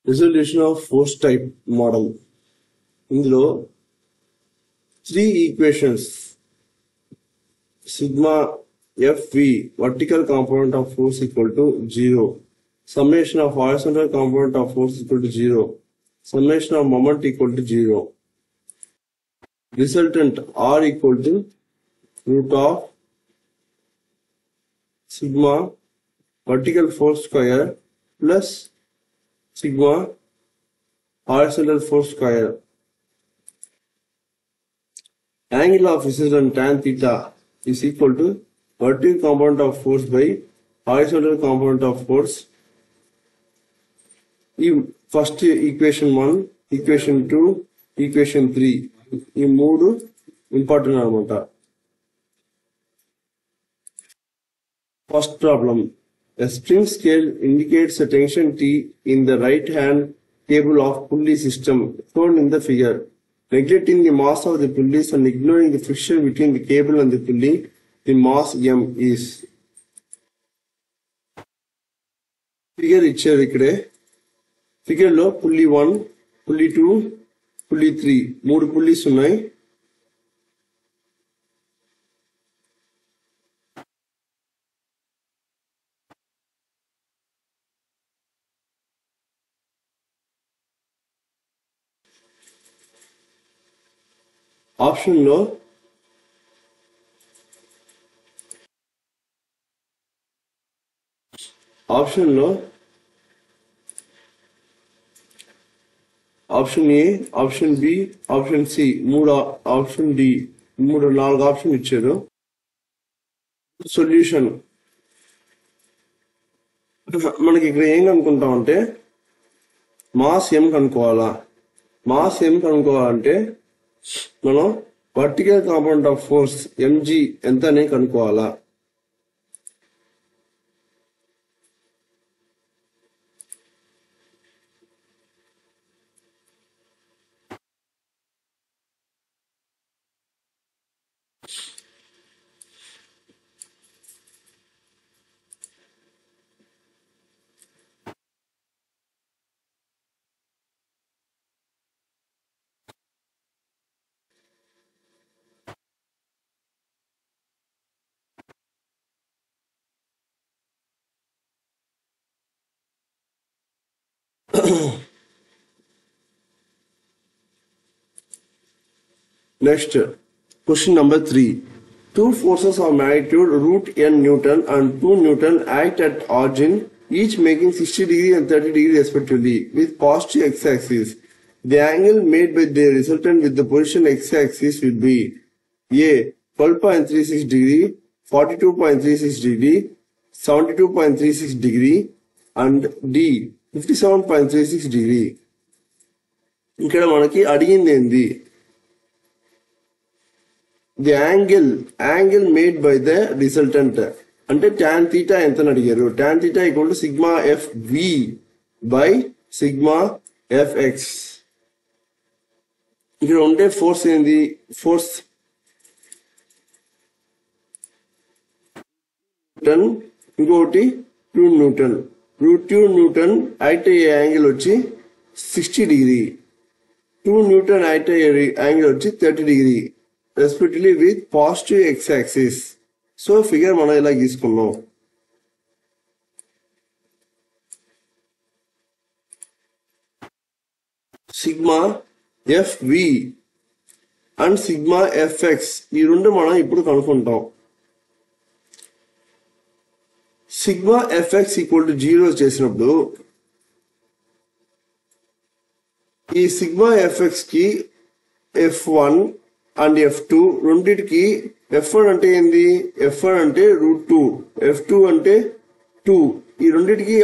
Resolution of force type model. ఇందులో 3 equations sigma FV vertical component of force equal to 0, summation of horizontal component of force equal to 0, summation of moment equal to 0, resultant R equal to root of sigma vertical force square plus sigma horizontal force square. Angle of incident tan theta is equal to vertical component of force by horizontal component of force. First equation 1, equation 2, equation 3 ఈ మూడు important అన్నమాట. First problem. A spring scale indicates a tension T in the right hand cable of pulley system shown in the figure. Neglecting the mass of the pulleys and ignoring the friction between the cable and the pulley, the mass M is. Figure ఇచ్చారు ఇక్కడే. Figure లో pulley 1, pulley 2, pulley 3 మూడు pulleys ఉన్నాయి. Option లో option A, option B, option C, option D, 4 option ఇచ్చారు. Solution మనకి ఇక్కడ ఏం కనుక్కుంటామంటే మాస్ ఎం కనుక్కోవాలా. మాస్ ఎం కనుక్కోవాలంటే మనం vertical component of force MG ఎంత అని కనుక్కోవాలా. Next, question number 3. Two forces of magnitude root n Newton and 2 Newton act at origin, each making 60 degree and 30 degree respectively, with positive x-axis. The angle made by the resultant with the position x-axis will be A. 12.36 degree, 42.36 degree, 72.36 degree, and D. 57.36 degree. ఇక్కడ మనకి అడిగింది ఏంది? The angle made by the resultant అంటే tan theta ఎంత అడిగారు. tan theta equal to sigma F V by sigma F X. ఇక్కడ ఉండే force ఏంది? ఫోర్స్ న్యూటన్, ఇంకొకటి 2 న్యూటన్. రూట్ 2 న్యూటన్ యాక్ట్ అయ్యే యాంగిల్ వచ్చి 60 డిగ్రీ, 2 న్యూటన్ యాక్ట్ అయ్యే యాంగిల్ వచ్చి 30 degree respectively with positive X axis. So figure మనం ఇలా గీసుకున్నాం. Sigma F V and sigma F X ఈ రెండు మనం ఇప్పుడు కనుక్కుంటాం. Sigma F X equal to 0 చేసినప్పుడు ఈ సిగ్మా ఎఫ్ ఎక్స్ కి F1 అండ్ F2 రెండింటికి F1 అంటే ఏంది? F1 అంటే రూట్ 2, F2 అంటే 2. ఈ రెండింటికి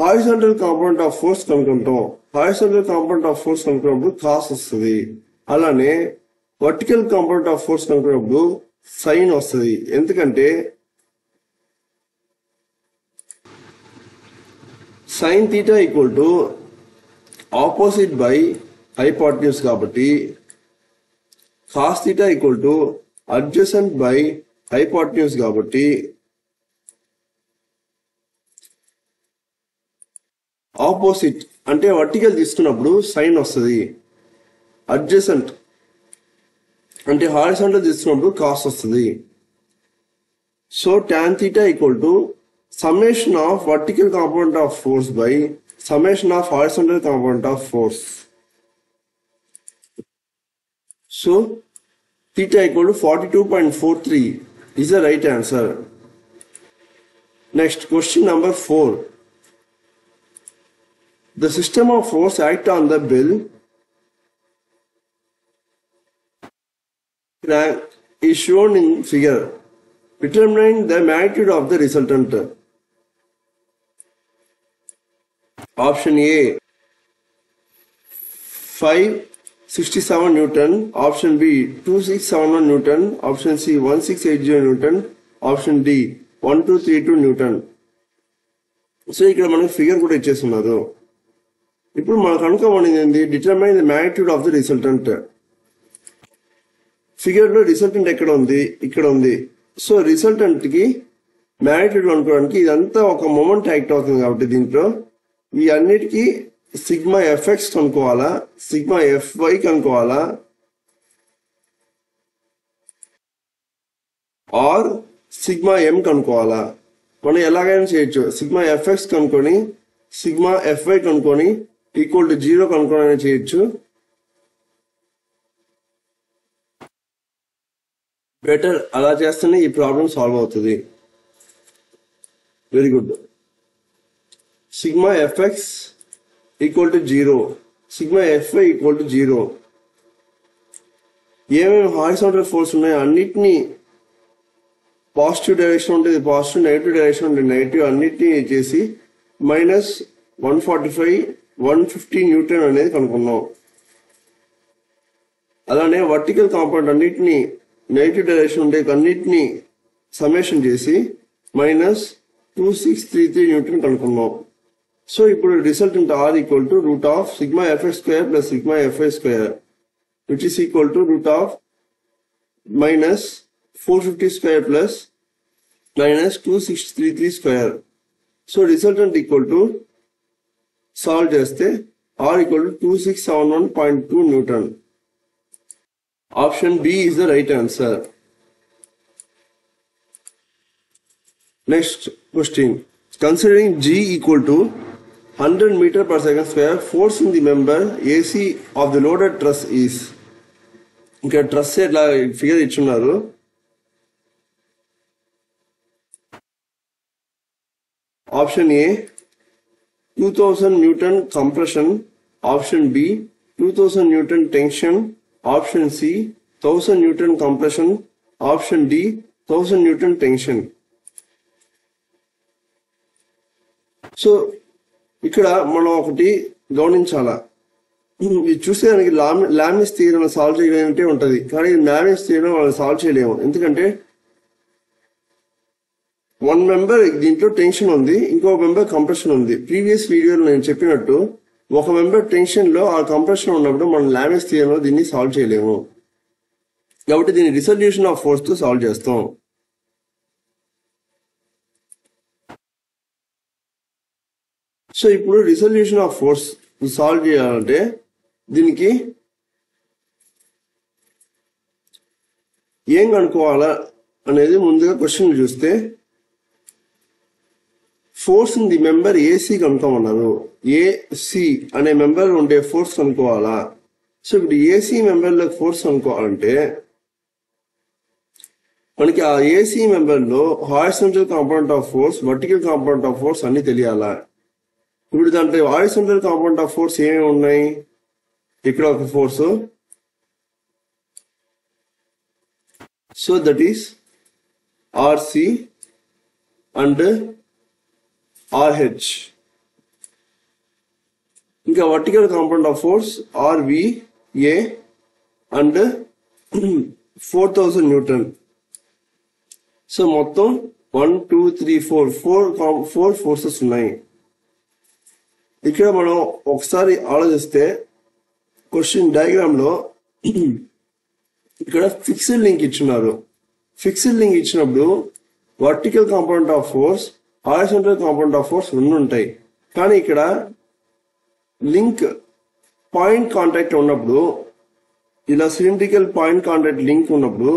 హారిజాంటల్ కాంపోనెంట్ ఆఫ్ ఫోర్స్ కనుక్కుంటాం. హారిజాంటల్ కాంపోనెంట్ ఆఫ్ ఫోర్స్ కనుక్కున్నప్పుడు కాస్ వస్తుంది. అలానే వర్టికల్ కాంపోనెంట్ ఆఫ్ ఫోర్స్ కనుక్కున్నప్పుడు సైన్ వస్తుంది. ఎందుకంటే sine theta equal to opposite by hypotenuse కాబట్టి cos theta equal to adjacent by hypotenuse కాబట్టి ఆపోజిట్ అంటే వర్టికల్ తీసుకున్నప్పుడు సైన్ వస్తుంది. అడ్జసెంట్ అంటే హారిజాంటల్ తీసుకున్నప్పుడు కాస్ వస్తుంది. So tan theta equal to summation of vertical component of force by summation of horizontal component of force. So theta equal to 42.43 is the right answer. Next, question number 4. The system of force act on the bell crank is shown in figure. Determine the magnitude of the resultant. Option A 567 Newton, option B 2671 Newton, option C 1680 Newton, option D 1232 Newton. So ఇక్కడ మనకు figure కూడా ఇచ్చేస్తున్నారు. ఇప్పుడు మనకు అనుకోమని ఏంది, determine the magnitude of the resultant. Figure లో resultant ఎక్కడ ఉంది, ఇక్కడ ఉంది. సో రిజల్టెంట్ కి మ్యాగ్నిట్యూడ్ అనుకోవడానికి ఇదంతా ఒక మొమెంట్ యాక్ట్ అవుతుంది కాబట్టి దీంట్లో ఈ అన్నిటికీ సిగ్మా ఎఫ్ఎక్స్ కనుక్కోవాలా, సిగ్మా ఎఫ్వై కనుక్కోవాలా, ఆర్ సిగ్మా ఎం కనుక్కోవాలా. మనం ఎలాగైనా చేయొచ్చు. సిగ్మా ఎఫ్ఎక్స్ కనుక్కొని సిగ్మా ఎఫ్వై కనుక్కొని ఈక్వల్ టు 0 కనుక్కొని చేయొచ్చు. బెటర్ అలా చేస్తేనే ఈ ప్రాబ్లం సాల్వ్ అవుతుంది. Very good. Sigma FX equal to 0, sigma f i equal to 0. ఏమేమి హారిజాంటల్ ఫోర్స్ ఉన్నాయో అన్నిటినీ పాజిటివ్ డైరెక్షన్ ఉంటుంది పాజిటివ్, నెగిటివ్ డైరెక్షన్ ఉంటుంది నెగిటివ్, అన్నిటినీ చేసి -145 150 న్యూటన్ అనేది కనుక్కున్నాం. అలానే వర్టికల్ కాంపౌండ్ అన్నిటినీ నెగిటివ్ డైరెక్షన్ ఉండే అన్నిటినీ సమ్మేషన్ చేసి -2633 న్యూటన్ కనుక్కున్నాం. సో ఇప్పుడు resultant R equal to root of sigma F X square plus sigma F Y square which is equal to root of -450 square plus -2633 square. So resultant equal to solve చేస్తే R equal to 2671.2 newton. Option B is the right answer. Next question. Considering G equal to 100 meter per second square, force in the member AC of the loaded truss is. ఇంకా truss ఎట్లా figure ఇచ్చున్నారు. Option A 2000 newton compression, option B 2000 newton tension, option C 1000 newton compression, option D 1000 newton tension. So ఇక్కడ మనం ఒకటి గమనించాలా, ఇది చూసేదానికి Lami's theorem solve చేయగలిగినట్టే ఉంటది, కానీ లామిస్ థియరం వాళ్ళు సాల్వ్ చేయలేము. ఎందుకంటే వన్ మెంబర్ దీంట్లో టెన్షన్ ఉంది, ఇంకో మెంబర్ కంప్రెషన్ ఉంది. ప్రీవియస్ వీడియోలో నేను చెప్పినట్టు ఒక మెంబర్ టెన్షన్ లో ఆ కంప్రెషన్ ఉన్నప్పుడు మనం లామిస్ థియరంలో దీన్ని సాల్వ్ చేయలేము. కాబట్టి దీన్ని రిజల్యూషన్ ఆఫ్ ఫోర్స్ తో సాల్వ్ చేస్తాం. సో ఇప్పుడు రిజల్యూషన్ ఆఫ్ ఫోర్స్ సాల్వ్ చేయాలంటే దీనికి ఏం కనుక్కోవాలా అనేది ముందుగా క్వశ్చన్ చూస్తే force in the member AC కనుక్కోమన్నారు. ఏసీ అనే మెంబర్ ఉండే ఫోర్స్ కనుక్కోవాలా. సో ఇప్పుడు ఏసీ మెంబర్ లో ఫోర్స్ కనుక్కోవాలంటే మనకి ఆ ఏసీ మెంబర్ లో horizontal component of force, vertical component of force అన్ని తెలియాలా. ఇప్పుడు దాంట్లో హారిజాంటల్ కాంపోనెంట్ ఆఫ్ ఫోర్స్ ఏమేమి ఉన్నాయి, ఇక్కడ ఒక force, so that is RC and RH. ఇంకా vertical compound of force RVA and 4000 Newton. So మొత్తం 1 2 3 4 ఫోర్సెస్ ఉన్నాయి. ఇక్కడ మనం ఒకసారి ఆలోచిస్తే క్వశ్చన్ డయాగ్రామ్ లో ఇక్కడ ఫిక్స్డ్ లింక్ ఇచ్చున్నారు. ఫిక్స్డ్ లింక్ ఇచ్చినప్పుడు vertical compound of force, horizontal compound of force రెండు ఉంటాయి. కానీ ఇక్కడ లింక్ పాయింట్ కాంటాక్ట్ ఉన్నప్పుడు, ఇలా సిలిండ్రికల్ పాయింట్ కాంటాక్ట్ లింక్ ఉన్నప్పుడు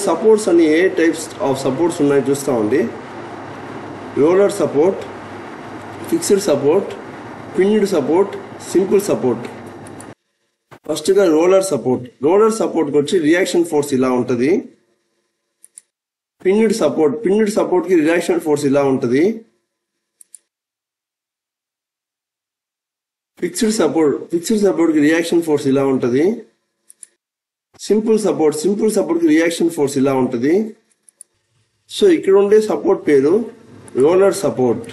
సపోర్ట్స్ అని ఏ టైప్స్ ఆఫ్ సపోర్ట్స్ ఉన్నాయి చూస్తామండి. Roller support, fixed support, pinned support, simple support. ఫస్ట్గా రోలర్ సపోర్ట్. రోలర్ సపోర్ట్కి వచ్చి రియాక్షన్ ఫోర్స్ ఇలా ఉంటుంది. పిన్డ్ సపోర్ట్కి రియాక్షన్ ఫోర్స్ ఇలా ఉంటుంది. ఫిక్స్డ్ సపోర్ట్కి రియాక్షన్ ఫోర్స్ ఇలా ఉంటుంది. సింపుల్ సపోర్ట్కి రియాక్షన్ ఫోర్స్ ఇలా ఉంటుంది. సో ఇక్కడ ఉండే సపోర్ట్ పేరు రోలర్ సపోర్ట్,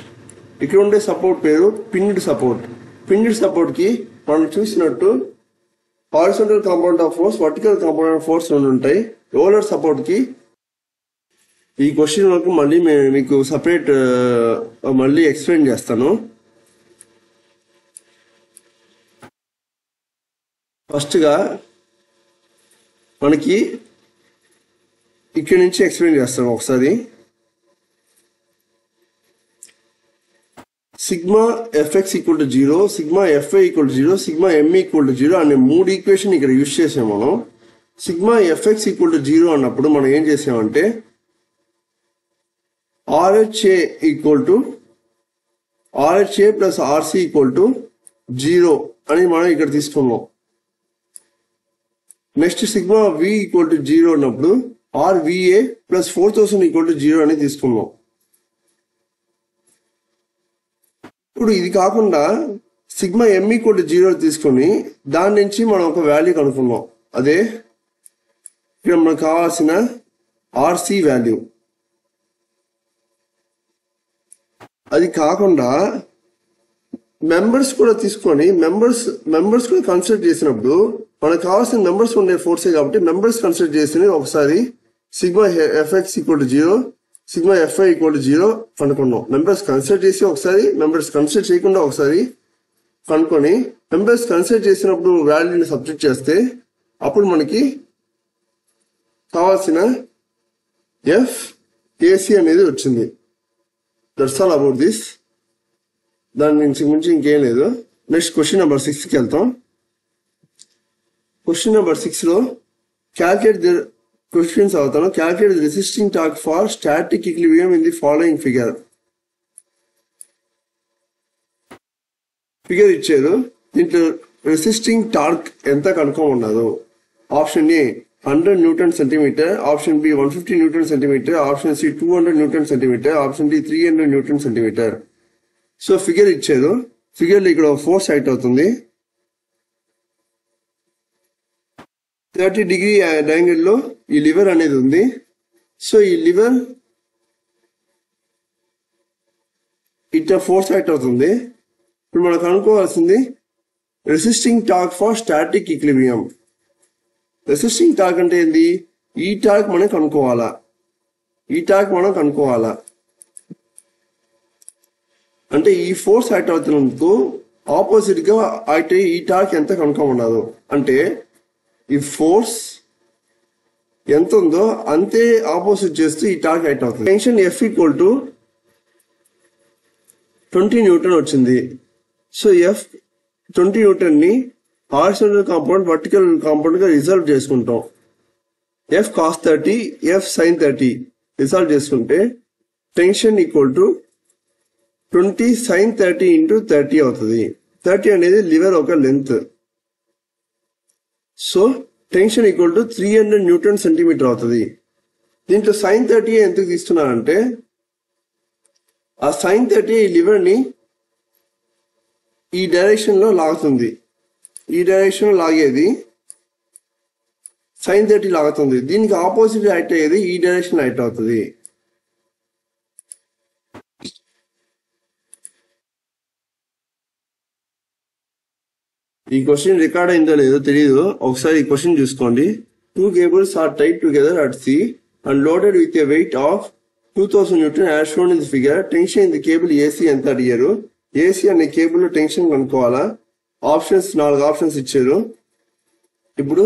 ఇక్కడ ఉండే సపోర్ట్ పేరు పిన్డ్ సపోర్ట్. పిన్డ్ సపోర్ట్కి మనం చూసినట్టు horizontal component of force, vertical component of force రెండు ఉంటాయి. రోలర్ సపోర్ట్కి ఈ క్వశ్చన్ వరకు మళ్ళీ మీకు సపరేట్ మళ్ళీ ఎక్స్ప్లెయిన్ చేస్తాను. ఫస్ట్గా మనకి ఇక్కడి నుంచి ఎక్స్ప్లెయిన్ చేస్తాను ఒకసారి. Sigma FX equal to 0, sigma f i equal to 0, sigma ME equal to 0 అనే 3 ఈక్వేషన్ ఇక్కడ యూజ్ చేసాం మనం. సిగ్మా ఎఫ్ఎక్స్ ఈక్వల్ టు 0 అన్నప్పుడు మనం ఏం చేసామంటే RHA plus RC equal to 0 అని మనం ఇక్కడ తీసుకున్నాం. Next sigma V equal to 0 ఉన్నప్పుడు RVA ప్లస్ 4000 ఈక్వల్ టు 0 అని తీసుకున్నాం. ఇప్పుడు ఇది కాకుండా సిగ్మా M ఈక్వల్ టు 0 తీసుకొని దాని నుంచి మనం ఒక వాల్యూ కనుక్కున్నాం. అదే ఇక్కడ మనకు కావాల్సిన RC వాల్యూ. అది కాకుండా మెంబర్స్ కూడా తీసుకొని మెంబర్స్ కూడా కన్సిడర్ చేసినప్పుడు మనకు కావాల్సిన మెంబర్స్ ఉండే ఫోర్సే కాబట్టి మెంబర్స్ కన్సిడర్ చేసి ఒకసారి sigma FX equal to 0, sigma f i equal to 0 కనుక్కున్నాం. మెంబర్స్ కన్సిడర్ చేసి ఒకసారి, మెంబర్స్ కన్సిడర్ చేయకుండా ఒకసారి కనుక్కొని మెంబర్స్ కన్సిడర్ చేసినప్పుడు వాల్యూని సబ్స్టిట్యూట్ చేస్తే అప్పుడు మనకి కావాల్సిన FAC అనేది వచ్చింది. That's all about this. దాని నుంచి ఇంకేం లేదు. నెక్స్ట్ క్వశ్చన్ నెంబర్ 6కి వెళ్తాం. క్వశ్చన్ నెంబర్ 6లో క్యాల్కులేట్ ది క్వశ్చన్స్ అవుతాను. Calculate the resisting torque for static equilibrium in the following figure. Figure ఇచ్చారు. దీంట్లో రెసిస్టింగ్ టార్క్ ఎంత కనుక్కోమన్నారు. Option A 100 newton centimetre, option B 150 newton centimetre, option C 200 newton centimetre, option D 300 newton centimetre. So figure ఇచ్చారు. Figure లో ఇక్కడ force act అవుతుంది. 30 degree angle లో ఈ లివర్ అనేది ఉంది. సో ఈ లివర్ ఇట్లా ఫోర్స్ యాక్ట్ అవుతుంది. ఇప్పుడు మనం కనుక్కోవాల్సింది resisting torque for static equilibrium. Resisting torque అంటే ఏంది? ఈ టార్క్ మనం కనుక్కోవాలా. అంటే ఈ ఫోర్స్ యాక్ట్ అవుతున్నందుకు ఆపోజిట్ గా అయితే ఈ టార్క్ ఎంత కనుక్కోమన్నారు. అంటే ఈ ఫోర్స్ ఎంత ఉందో అంతే ఆపోజిట్ చేస్తూ ఈ టార్క్ యాక్ట్ అవుతుంది. Tension F equal to 20 newton వచ్చింది. సో F 20 న్యూటన్ ని హారిజాంటల్ కాంపౌండ్, వర్టికల్ కాంపౌండ్ గా రిజల్వ్ చేసుకుంటాం. F cos 30, F sin 30 resolve చేసుకుంటే tension equal to 20 sin 30 into 30 అవుతుంది. 30 అనేది లివర్ ఒక length. So tension equal to 300 newton centimetre అవుతుంది. దీంట్లో sin 30 ఎందుకు తీస్తున్నానంటే ఆ sin 30 ఈ లివర్ ని ఈ డైరెక్షన్ లో లాగుతుంది. ఈ డైరెక్షన్ లాగేది sin 30 లాగుతుంది. దీనికి ఆపోజిట్ యాక్ట్ అయ్యేది ఈ డైరెక్షన్ యాక్ట్ అవుతుంది. ఈ క్వశ్చన్ రికార్డ్ అయిందో లేదో తెలియదు. ఒకసారి ఈ క్వశ్చన్ చూసుకోండి. 2 cables are tied together at sea and loaded with a weight of 2000 Newton as shown in the figure. Tension in the cable AC ఎంత అడిగారు. AC అనే కేబుల్ లో టెన్షన్ కనుక్కోవాలా. ఆప్షన్స్ 4 ఆప్షన్స్ ఇచ్చారు. ఇప్పుడు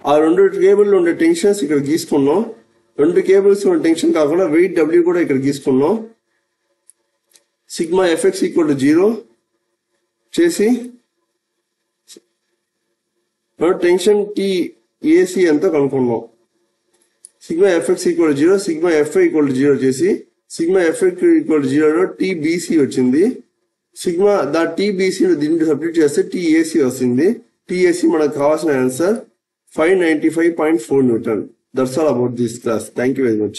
ఆ 2 కేబుల్ ఉండే టెన్షన్స్ ఇక్కడ గీసుకున్నాం. 2 కేబుల్స్ ఉన్న టెన్షన్ కాకుండా వెయిట్ W కూడా ఇక్కడ గీసుకున్నాం. సిగ్మా ఎఫ్ఎక్స్ ఈక్వల్ టు 0 చేసి టెన్షన్ టీ ఏసీ ఎంతో కనుక్కున్నాం. Sigma FX equal to 0, sigma f i equal to 0 చేసి sigma FX equal to 0 TBC వచ్చింది. సిగ్మా టీబీసీ దీంట్లో సబ్స్టిట్యూట్ చేస్తే టీఏసీ వస్తుంది. టీఏసీ మనకు కావాల్సిన answer 595.4 Newton. That's all about this class. Thank you very much.